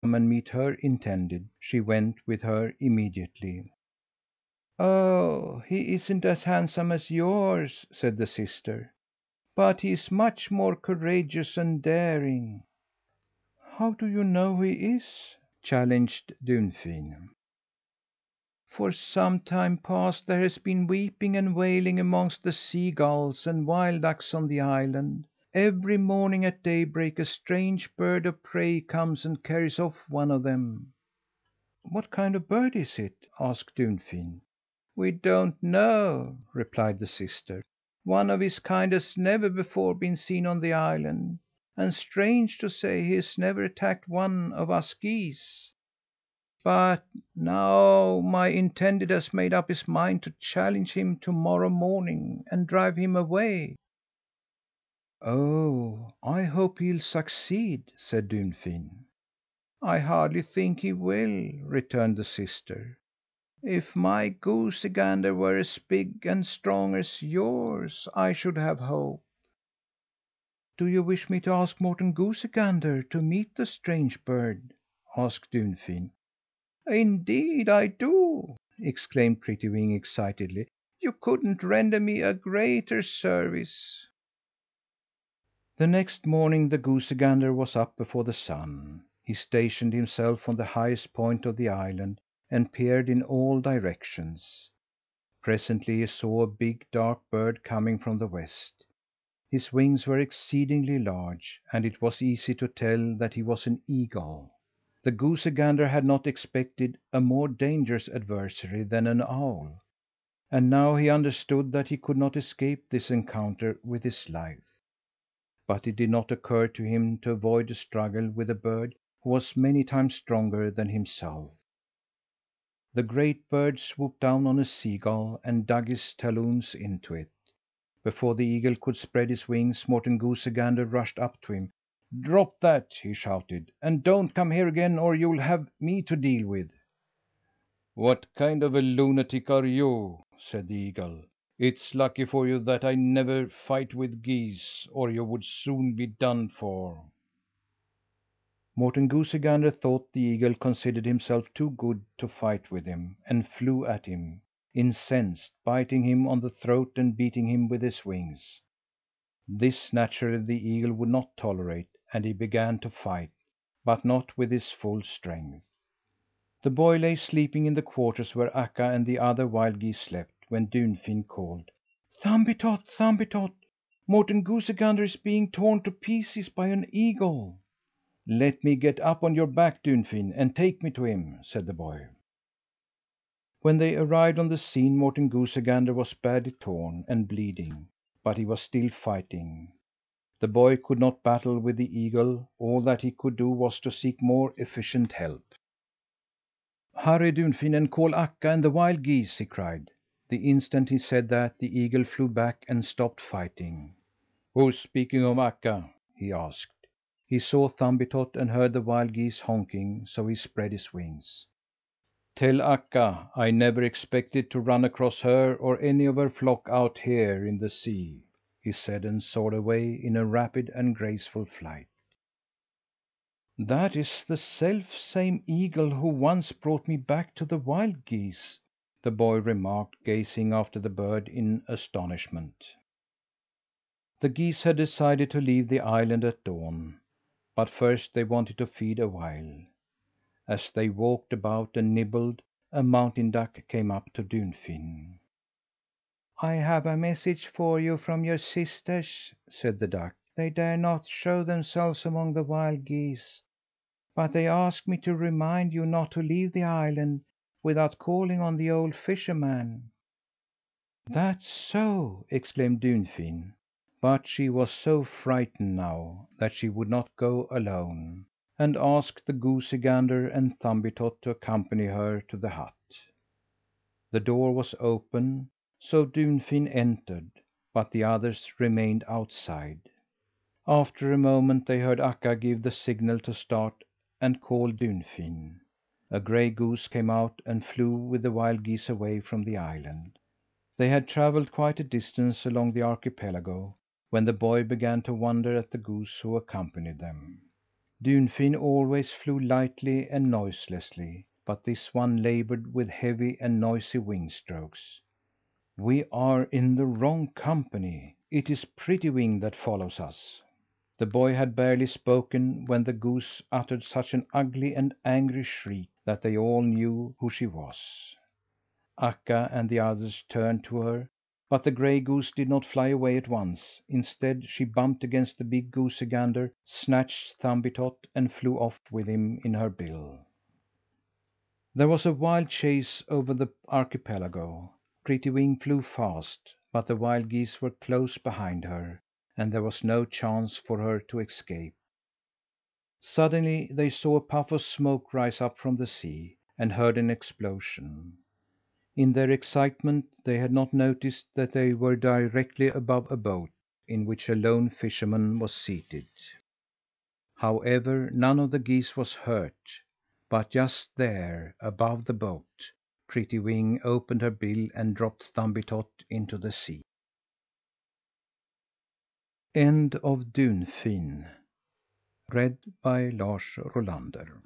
come and meet her intended, she went with her immediately. "Oh, he isn't as handsome as yours," said the sister, "but he is much more courageous and daring." "How do you know he is?" challenged Dunfin. "For some time past there has been weeping and wailing amongst the sea gulls and wild ducks on the island. Every morning at daybreak a strange bird of prey comes and carries off one of them." "What kind of bird is it?" asked Dunfin. "We don't know," replied the sister. "One of his kind has never before been seen on the island, and strange to say, he has never attacked one of us geese. But now my intended has made up his mind to challenge him to morrow morning and drive him away." "Oh, I hope he'll succeed," said Dunfin. "I hardly think he will," returned the sister. "If my goosey gander were as big and strong as yours, I should have hope." "Do you wish me to ask Morten Goosey Gander to meet the strange bird?" asked Dunfin. "Indeed I do!" exclaimed Prettywing excitedly. "You couldn't render me a greater service." The next morning the goosey gander was up before the sun. He stationed himself on the highest point of the island and peered in all directions. Presently he saw a big, dark bird coming from the west. His wings were exceedingly large, and it was easy to tell that he was an eagle. The goosey gander had not expected a more dangerous adversary than an owl, and now he understood that he could not escape this encounter with his life. But it did not occur to him to avoid a struggle with a bird who was many times stronger than himself. The great bird swooped down on a seagull and dug his talons into it. Before the eagle could spread his wings, Morten Goosey Gander rushed up to him. "Drop that!" he shouted, "and don't come here again, or you'll have me to deal with." "What kind of a lunatic are you?" said the eagle. "It's lucky for you that I never fight with geese, or you would soon be done for." Morten Goosey Gander thought the eagle considered himself too good to fight with him, and flew at him, incensed, biting him on the throat and beating him with his wings. This, naturally, the eagle would not tolerate, and he began to fight, but not with his full strength. The boy lay sleeping in the quarters where Akka and the other wild geese slept, when Dunfin called: "Thumbietot, Thumbietot! Morten Goosey Gander is being torn to pieces by an eagle." "Let me get up on your back, Dunfin, and take me to him," said the boy. When they arrived on the scene, Morten Goosey Gander was badly torn and bleeding, but he was still fighting. The boy could not battle with the eagle. All that he could do was to seek more efficient help. "Hurry, Dunfin, and call Akka and the wild geese!" he cried. The instant he said that, the eagle flew back and stopped fighting. "Who's speaking of Akka?" he asked. He saw Thumbietot and heard the wild geese honking, so he spread his wings. "Tell Akka I never expected to run across her or any of her flock out here in the sea," he said, and soared away in a rapid and graceful flight. "That is the self same eagle who once brought me back to the wild geese," the boy remarked, gazing after the bird in astonishment. The geese had decided to leave the island at dawn, but first they wanted to feed a while. As they walked about and nibbled, a mountain duck came up to Dunfin. "I have a message for you from your sisters," said the duck. "They dare not show themselves among the wild geese, but they ask me to remind you not to leave the island without calling on the old fisherman." "That's so!" exclaimed Dunfin, but she was so frightened now that she would not go alone, and asked the goosey gander and Thumbietot to accompany her to the hut. The door was open, so Dunfin entered, but the others remained outside. After a moment they heard Akka give the signal to start and call Dunfin. A gray goose came out and flew with the wild geese away from the island. They had travelled quite a distance along the archipelago when the boy began to wonder at the goose who accompanied them. Dunfin always flew lightly and noiselessly, but this one laboured with heavy and noisy wing strokes. "We are in the wrong company. It is Prettywing that follows us." The boy had barely spoken when the goose uttered such an ugly and angry shriek that they all knew who she was. Akka and the others turned to her, but the gray goose did not fly away at once. Instead, she bumped against the big goosey gander, snatched Thumbietot, and flew off with him in her bill. There was a wild chase over the archipelago. Prettywing flew fast, but the wild geese were close behind her, and there was no chance for her to escape. Suddenly they saw a puff of smoke rise up from the sea, and heard an explosion. In their excitement they had not noticed that they were directly above a boat in which a lone fisherman was seated. However, none of the geese was hurt, but just there, above the boat, Prettywing opened her bill and dropped Thumbietot into the sea. End of Dunfin. Read by Lars Rolander.